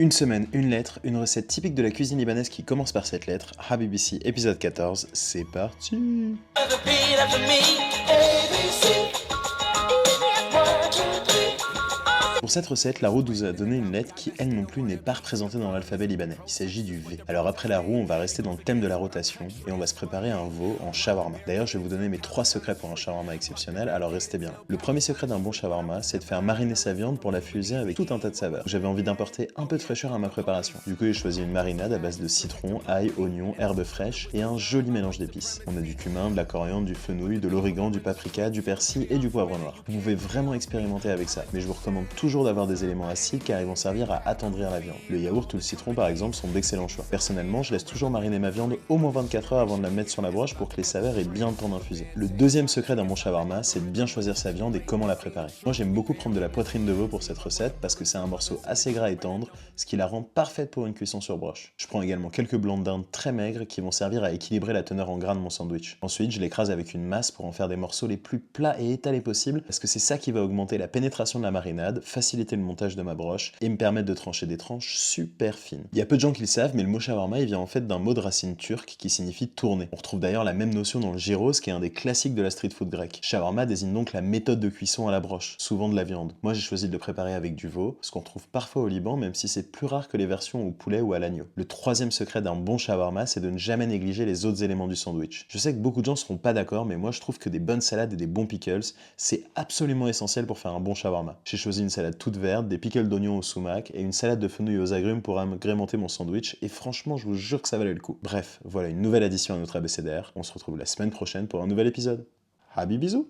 Une semaine, une lettre, une recette typique de la cuisine libanaise qui commence par cette lettre. Habibi, épisode 14, c'est parti! Pour cette recette, la roue nous a donné une lettre qui, elle non plus, n'est pas représentée dans l'alphabet libanais. Il s'agit du V. Alors après la roue, on va rester dans le thème de la rotation et on va se préparer un veau en shawarma. D'ailleurs, je vais vous donner mes 3 secrets pour un shawarma exceptionnel, alors restez bien là. Le premier secret d'un bon shawarma, c'est de faire mariner sa viande pour la fuser avec tout un tas de saveurs. J'avais envie d'importer un peu de fraîcheur à ma préparation. Du coup, j'ai choisi une marinade à base de citron, ail, oignon, herbes fraîches et un joli mélange d'épices. On a du cumin, de la coriandre, du fenouil, de l'origan, du paprika, du persil et du poivre noir. Vous pouvez vraiment expérimenter avec ça, mais je vous recommande toujours d'avoir des éléments acides car ils vont servir à attendrir la viande. Le yaourt ou le citron par exemple sont d'excellents choix. Personnellement, je laisse toujours mariner ma viande au moins 24 heures avant de la mettre sur la broche pour que les saveurs aient bien le temps d'infuser. Le deuxième secret d'un bon shawarma, c'est de bien choisir sa viande et comment la préparer. Moi j'aime beaucoup prendre de la poitrine de veau pour cette recette parce que c'est un morceau assez gras et tendre, ce qui la rend parfaite pour une cuisson sur broche. Je prends également quelques blancs de dinde très maigres qui vont servir à équilibrer la teneur en gras de mon sandwich. Ensuite, je l'écrase avec une masse pour en faire des morceaux les plus plats et étalés possibles parce que c'est ça qui va augmenter la pénétration de la marinade, faciliter le montage de ma broche et me permettre de trancher des tranches super fines. Il y a peu de gens qui le savent, mais le mot shawarma il vient en fait d'un mot de racine turque qui signifie tourner. On retrouve d'ailleurs la même notion dans le gyros qui est un des classiques de la street food grecque. Shawarma désigne donc la méthode de cuisson à la broche, souvent de la viande. Moi j'ai choisi de le préparer avec du veau, ce qu'on trouve parfois au Liban même si c'est plus rare que les versions au poulet ou à l'agneau. Le troisième secret d'un bon shawarma c'est de ne jamais négliger les autres éléments du sandwich. Je sais que beaucoup de gens seront pas d'accord mais moi je trouve que des bonnes salades et des bons pickles c'est absolument essentiel pour faire un bon shawarma. J'ai choisi une salade toute verte, des pickles d'oignons au sumac et une salade de fenouil aux agrumes pour agrémenter mon sandwich et franchement je vous jure que ça valait le coup. Bref, voilà une nouvelle addition à notre abécédaire. On se retrouve la semaine prochaine pour un nouvel épisode. Habibisous!